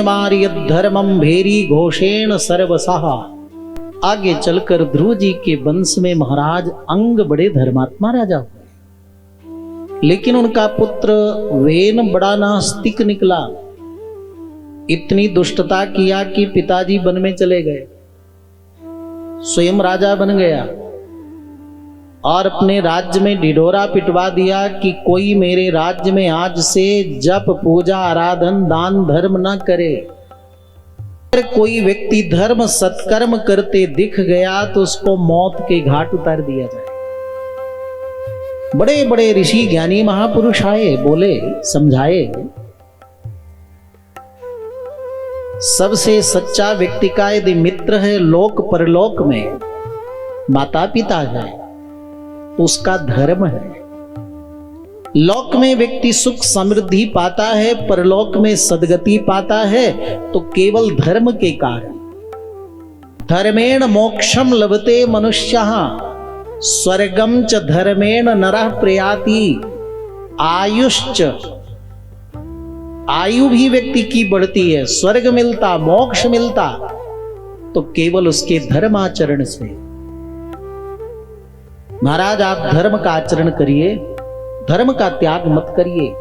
मार्य धर्मम भेरी घोषेण सर्वसः। आगे चलकर ध्रुव जी के वंश में महाराज अंग बड़े धर्मात्मा राजा हुए, लेकिन उनका पुत्र वेन बड़ा नास्तिक निकला। इतनी दुष्टता किया कि पिताजी वन में चले गए, स्वयं राजा बन गया और अपने राज्य में ढिढोरा पिटवा दिया कि कोई मेरे राज्य में आज से जप पूजा आराधन दान धर्म न करे। अगर कोई व्यक्ति धर्म सत्कर्म करते दिख गया तो उसको मौत के घाट उतार दिया जाए। बड़े बड़े ऋषि ज्ञानी महापुरुष आए, बोले, समझाए। सबसे सच्चा व्यक्ति का यदि मित्र है लोक परलोक में, माता पिता है, तो उसका धर्म है। लोक में व्यक्ति सुख समृद्धि पाता है, परलोक में सद्गति पाता है, तो केवल धर्म के कारण। धर्मेण मोक्षम लभते मनुष्यः स्वर्गम च धर्मेण नरः प्रयाति। आयुश्च, आयु भी व्यक्ति की बढ़ती है, स्वर्ग मिलता, मोक्ष मिलता तो केवल उसके धर्माचरण से। महाराज आप धर्म का आचरण करिए, धर्म का त्याग मत करिए।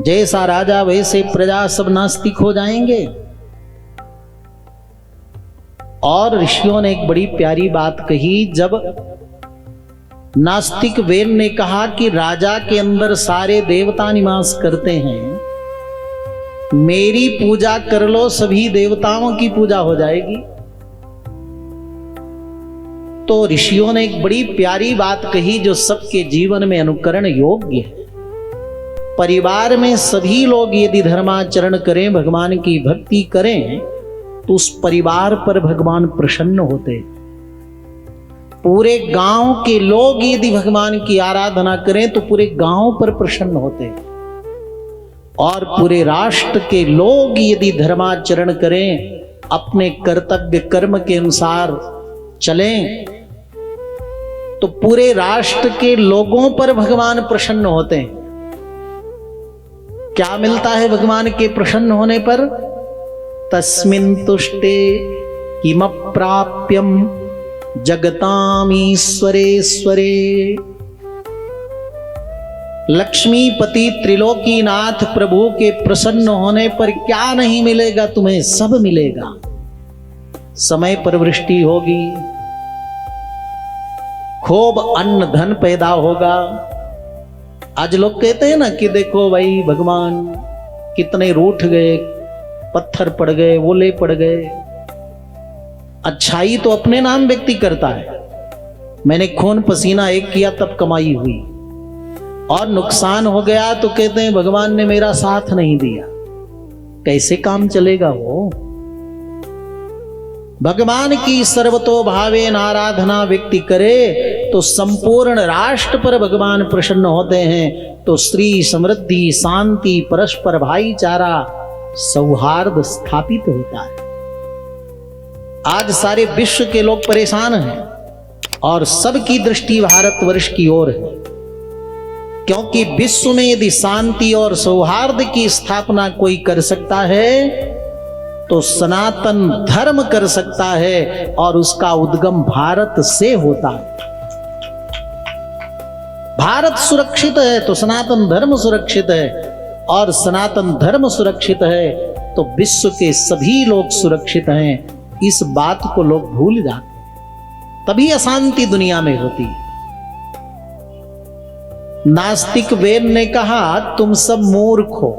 जैसा राजा वैसे प्रजा, सब नास्तिक हो जाएंगे। और ऋषियों ने एक बड़ी प्यारी बात कही, जब नास्तिक वेन ने कहा कि राजा के अंदर सारे देवता निवास करते हैं, मेरी पूजा कर लो, सभी देवताओं की पूजा हो जाएगी। तो ऋषियों ने एक बड़ी प्यारी बात कही जो सबके जीवन में अनुकरण योग्य है। परिवार में सभी लोग यदि धर्माचरण करें, भगवान की भक्ति करें, तो उस परिवार पर भगवान प्रसन्न होते। पूरे गांव के लोग यदि भगवान की आराधना करें तो पूरे गांव पर प्रसन्न होते। और पूरे राष्ट्र के लोग यदि धर्माचरण करें, अपने कर्तव्य कर्म के अनुसार चलें, तो पूरे राष्ट्र के लोगों पर भगवान प्रसन्न होते हैं। क्या मिलता है भगवान के प्रसन्न होने पर? तस्मिन् तुष्टे किमप्राप्यम जगतामीश्वरेश्वरे। लक्ष्मीपति त्रिलोकीनाथ प्रभु के प्रसन्न होने पर क्या नहीं मिलेगा तुम्हें? सब मिलेगा। समय पर वृष्टि होगी, खूब अन्न धन पैदा होगा। आज लोग कहते हैं ना कि देखो भाई भगवान कितने रूठ गए, पत्थर पड़ गए, ओले पड़ गए। अच्छाई तो अपने नाम व्यक्ति करता है, मैंने खून पसीना एक किया तब कमाई हुई, और नुकसान हो गया तो कहते हैं भगवान ने मेरा साथ नहीं दिया। कैसे काम चलेगा वो? भगवान की सर्वतोभावेन आराधना व्यक्ति करे तो संपूर्ण राष्ट्र पर भगवान प्रसन्न होते हैं। तो श्री समृद्धि शांति परस्पर भाईचारा सौहार्द स्थापित होता है। आज सारे विश्व के लोग परेशान हैं और सबकी दृष्टि भारतवर्ष की ओर है, क्योंकि विश्व में यदि शांति और सौहार्द की स्थापना कोई कर सकता है तो सनातन धर्म कर सकता है, और उसका उद्गम भारत से होता है। भारत सुरक्षित है तो सनातन धर्म सुरक्षित है, और सनातन धर्म सुरक्षित है तो विश्व के सभी लोग सुरक्षित हैं। इस बात को लोग भूल जाते हैं, तभी अशांति दुनिया में होती है। नास्तिक वेन ने कहा तुम सब मूर्ख हो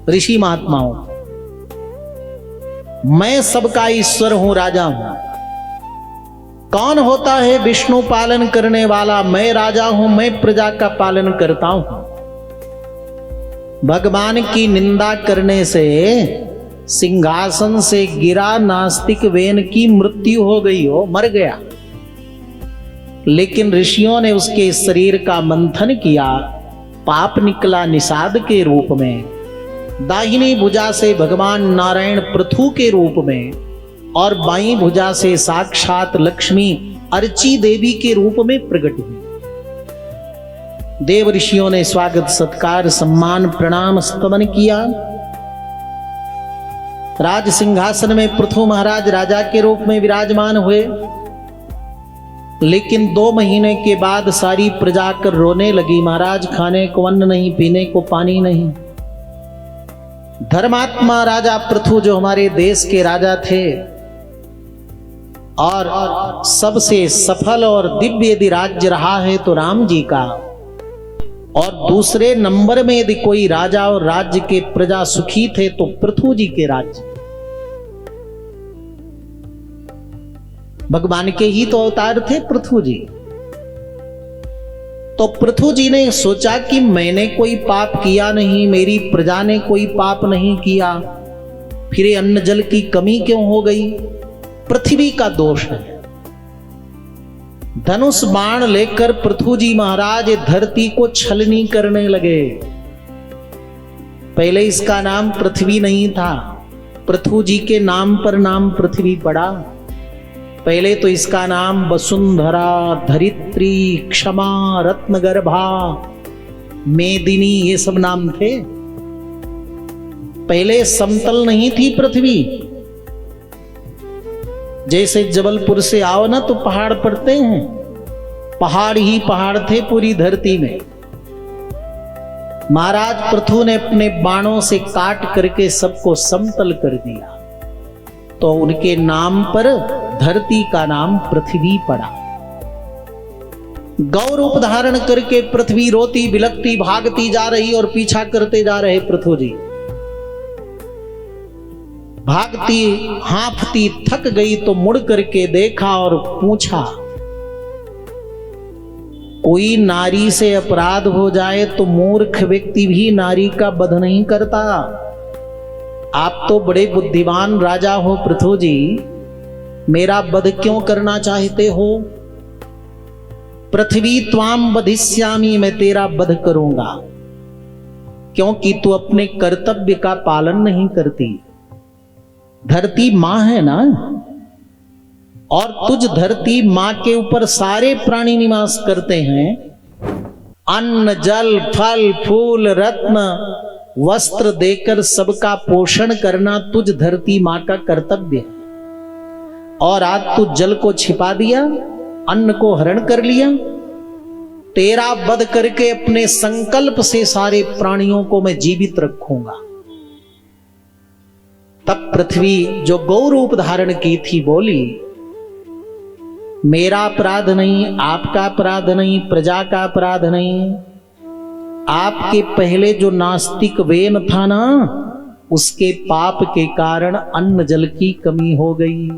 ऋषि महात्माओं, मैं सबका ईश्वर हूं, राजा हूं। कौन होता है विष्णु पालन करने वाला? मैं राजा हूं, मैं प्रजा का पालन करता हूं। भगवान की निंदा करने से सिंहासन से गिरा नास्तिक वेन की मृत्यु हो गई हो, मर गया। लेकिन ऋषियों ने उसके शरीर का मंथन किया, पाप निकला निषाद के रूप में। दाहिनी भुजा से भगवान नारायण पृथु के रूप में, और बाईं भुजा से साक्षात लक्ष्मी अर्ची देवी के रूप में प्रकट हुई। देव ऋषियों ने स्वागत सत्कार सम्मान प्रणाम स्तमन किया। राज सिंहासन में पृथु महाराज राजा के रूप में विराजमान हुए। लेकिन 2 महीने के बाद सारी प्रजा कर रोने लगी, महाराज खाने को अन्न नहीं, पीने को पानी नहीं। धर्मात्मा राजा पृथु जो हमारे देश के राजा थे और सबसे सफल और दिव्य यदि राज्य रहा है तो राम जी का, और दूसरे नंबर में यदि कोई राजा और राज्य के प्रजा सुखी थे तो पृथु जी के राज्य। भगवान के ही तो अवतार थे पृथु जी। तो पृथु जी ने सोचा कि मैंने कोई पाप किया नहीं, मेरी प्रजा ने कोई पाप नहीं किया, फिर ये अन्न जल की कमी क्यों हो गई? पृथ्वी का दोष है। धनुष बाण लेकर पृथु जी महाराज धरती को छलनी करने लगे। पहले इसका नाम पृथ्वी नहीं था, पृथु जी के नाम पर नाम पृथ्वी पड़ा। पहले तो इसका नाम वसुंधरा, धरित्री, क्षमा, रत्नगर्भा, मेदिनी ये सब नाम थे। पहले समतल नहीं थी पृथ्वी। जैसे जबलपुर से आओ ना तो पहाड़ पड़ते हैं, पहाड़ ही पहाड़ थे पूरी धरती में। महाराज पृथु ने अपने बाणों से काट करके सबको समतल कर दिया, तो उनके नाम पर धरती का नाम पृथ्वी पड़ा। गौ रूप धारण करके पृथ्वी रोती बिलकती भागती जा रही और पीछा करते जा रहे पृथु जी। भागती हांफती थक गई तो मुड़ करके देखा और पूछा, कोई नारी से अपराध हो जाए तो मूर्ख व्यक्ति भी नारी का वध नहीं करता। आप तो बड़े बुद्धिमान राजा हो पृथु जी, मेरा वध क्यों करना चाहते हो? पृथ्वी त्वाम वधिष्यामि, मैं तेरा वध करूंगा, क्योंकि तू अपने कर्तव्य का पालन नहीं करती। धरती मां है ना, और तुझ धरती मां के ऊपर सारे प्राणी निवास करते हैं। अन्न जल फल फूल रत्न वस्त्र देकर सबका पोषण करना तुझ धरती मां का कर्तव्य है। और आज तू जल को छिपा दिया, अन्न को हरण कर लिया। तेरा वध करके अपने संकल्प से सारे प्राणियों को मैं जीवित रखूंगा। तब पृथ्वी जो गौ रूप धारण की थी बोली, मेरा अपराध नहीं, आपका अपराध नहीं, प्रजा का अपराध नहीं, आपके पहले जो नास्तिक वेन था ना, उसके पाप के कारण अन्न जल की कमी हो गई।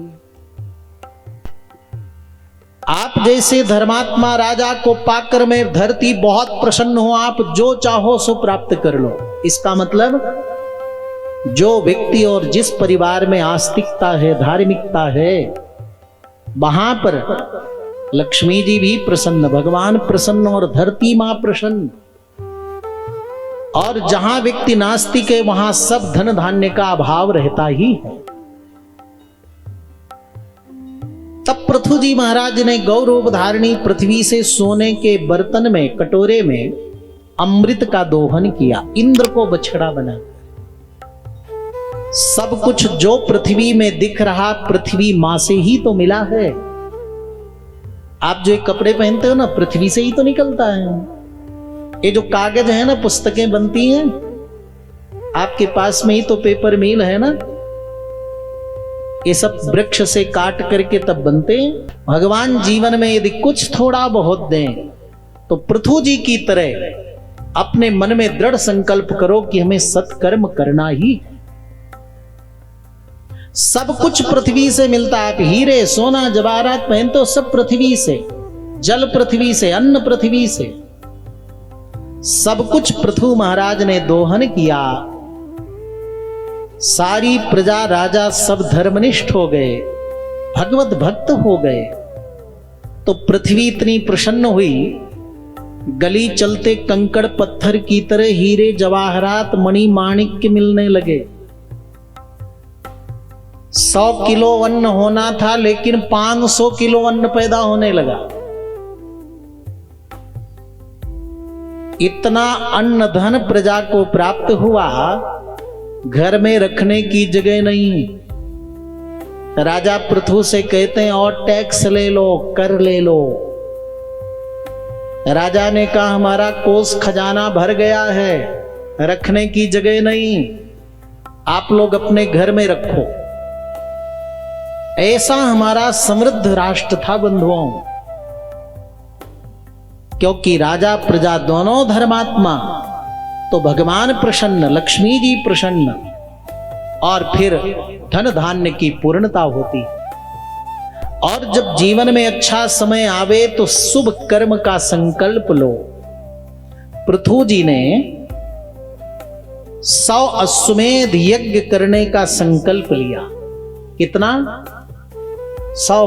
आप जैसे धर्मात्मा राजा को पाकर मैं धरती बहुत प्रसन्न हूं, आप जो चाहो सो प्राप्त कर लो। इसका मतलब जो व्यक्ति और जिस परिवार में आस्तिकता है, धार्मिकता है, वहां पर लक्ष्मी जी भी प्रसन्न, भगवान प्रसन्न और धरती मां प्रसन्न। और जहां व्यक्ति नास्तिक है वहां सब धन धान्य का अभाव रहता ही है। तब पृथु जी महाराज ने गौ रूप धारणी पृथ्वी से सोने के बर्तन में, कटोरे में अमृत का दोहन किया, इंद्र को बछड़ा बना। सब कुछ जो पृथ्वी में दिख रहा पृथ्वी मां से ही तो मिला है। आप जो एक कपड़े पहनते हो ना, पृथ्वी से ही तो निकलता है। ये जो कागज है ना, पुस्तकें बनती हैं, आपके पास में ही तो पेपर मिल है ना, ये सब वृक्ष से काट करके तब बनते हैं। भगवान जीवन में यदि कुछ थोड़ा बहुत दें तो पृथु जी की तरह अपने मन में दृढ़ संकल्प करो कि हमें सत्कर्म करना ही है। सब कुछ पृथ्वी से मिलता है। आप हीरे सोना जवाहरात पहनते हो, सब पृथ्वी से, जल पृथ्वी से, अन्न पृथ्वी से, सब कुछ पृथु महाराज ने दोहन किया। सारी प्रजा राजा सब धर्मनिष्ठ हो गए, भगवत भक्त हो गए। तो पृथ्वी इतनी प्रसन्न हुई, गली चलते कंकड़ पत्थर की तरह हीरे जवाहरात मणि माणिक्य मिलने लगे। 100 किलो अन्न होना था लेकिन 500 किलो अन्न पैदा होने लगा। इतना अन्न धन प्रजा को प्राप्त हुआ घर में रखने की जगह नहीं। राजा पृथु से कहते हैं और टैक्स ले लो, कर ले लो। राजा ने कहा हमारा कोष खजाना भर गया है, रखने की जगह नहीं, आप लोग अपने घर में रखो। ऐसा हमारा समृद्ध राष्ट्र था बंधुओं, क्योंकि राजा प्रजा दोनों धर्मात्मा, तो भगवान प्रसन्न, लक्ष्मी जी प्रसन्न, और फिर धन धान्य की पूर्णता होती। और जब जीवन में अच्छा समय आवे तो शुभ कर्म का संकल्प लो। पृथु जी ने 100 अश्वमेध यज्ञ करने का संकल्प लिया। कितना? 100।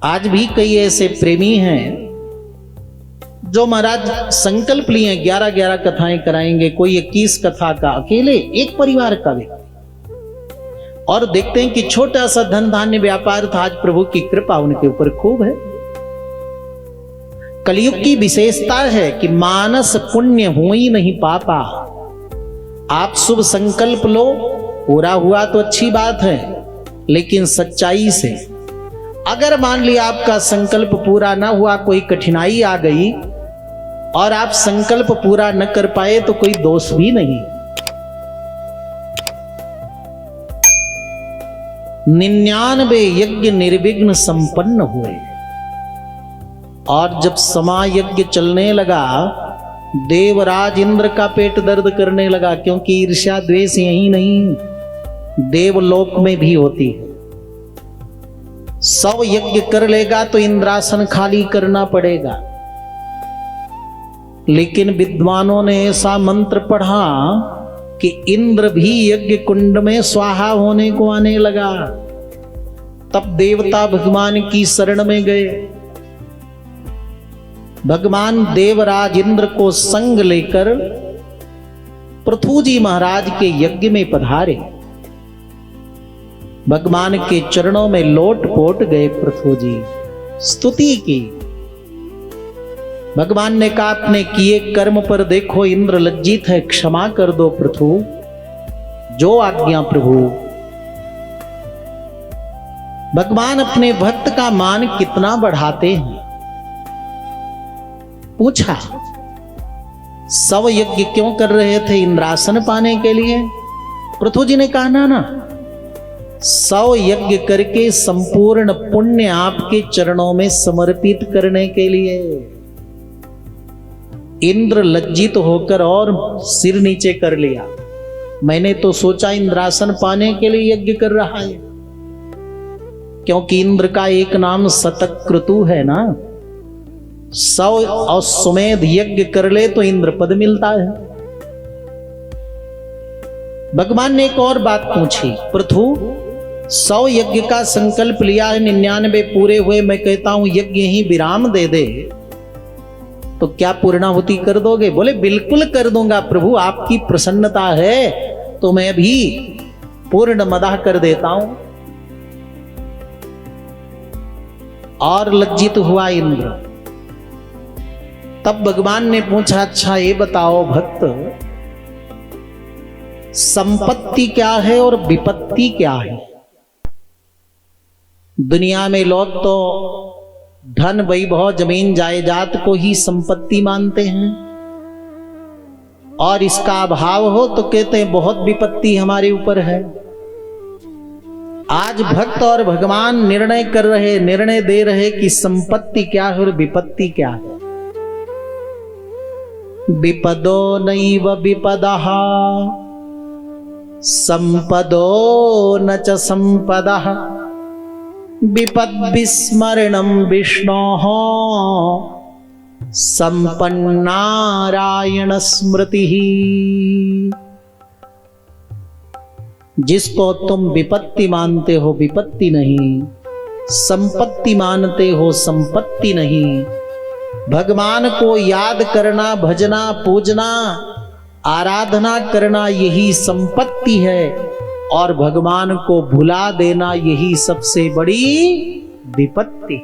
आज भी कई ऐसे प्रेमी हैं जो महाराज संकल्प लिए 11-11 कथाएं कराएंगे, कोई 21 कथा का, अकेले एक परिवार का व्यक्ति। और देखते हैं कि छोटा सा धन धान्य व्यापार था, आज प्रभु की कृपा उनके ऊपर खूब है। कलयुग की विशेषता है कि मानस पुण्य हो ही नहीं पापा। आप शुभ संकल्प लो, पूरा हुआ तो अच्छी बात है, लेकिन सच्चाई से। अगर मान लिया आपका संकल्प पूरा ना हुआ, कोई कठिनाई आ गई और आप संकल्प पूरा न कर पाए, तो कोई दोष भी नहीं। 99 यज्ञ निर्विघ्न संपन्न हुए। और जब समायज्ञ चलने लगा, देवराज इंद्र का पेट दर्द करने लगा, क्योंकि ईर्ष्या द्वेष यही नहीं, देवलोक में भी होती है। 100 यज्ञ कर लेगा तो इंद्रासन खाली करना पड़ेगा। लेकिन विद्वानों ने ऐसा मंत्र पढ़ा कि इंद्र भी यज्ञ कुंड में स्वाहा होने को आने लगा। तब देवता भगवान की शरण में गए। भगवान देवराज इंद्र को संग लेकर पृथु जी महाराज के यज्ञ में पधारे। भगवान के चरणों में लोट पोट गए पृथु जी, स्तुति की। भगवान ने कहा अपने किए कर्म पर देखो इंद्र लज्जित है, क्षमा कर दो पृथु, जो आज्ञा प्रभु। भगवान अपने भक्त का मान कितना बढ़ाते हैं। पूछा 100 यज्ञ क्यों कर रहे थे? इंद्रासन पाने के लिए? पृथु जी ने कहा ना, 100 यज्ञ करके संपूर्ण पुण्य आपके चरणों में समर्पित करने के लिए। इंद्र लज्जित होकर और सिर नीचे कर लिया। मैंने तो सोचा इंद्रासन पाने के लिए यज्ञ कर रहा है, क्योंकि इंद्र का एक नाम शतक्रतु है ना। 100 अश्वमेध यज्ञ कर ले तो इंद्र पद मिलता है। भगवान ने एक और बात पूछी, पृथु 100 यज्ञ का संकल्प लिया है, 99 पूरे हुए, मैं कहता हूं यज्ञ ही विराम दे दे, तो क्या पूर्णाहुति कर दोगे? बोले बिल्कुल कर दूंगा प्रभु, आपकी प्रसन्नता है तो मैं भी पूर्ण मदाह कर देता हूं। और लज्जित हुआ इंद्र। तब भगवान ने पूछा, अच्छा ये बताओ भक्त, संपत्ति क्या है और विपत्ति क्या है? दुनिया में लोग तो धन वैभव जमीन जायदाद को ही संपत्ति मानते हैं, और इसका अभाव हो तो कहते हैं बहुत विपत्ति हमारे ऊपर है। आज भक्त और भगवान निर्णय दे रहे कि संपत्ति क्या है और विपत्ति क्या है। विपदो नैव विपदः संपदो न च संपदः विपद्विस्मरणं विष्णोः संपन्नारायण स्मृतिः। जिसको तुम विपत्ति मानते हो विपत्ति नहीं, संपत्ति मानते हो संपत्ति नहीं। भगवान को याद करना, भजना, पूजना, आराधना करना यही संपत्ति है, और भगवान को भुला देना यही सबसे बड़ी विपत्ति।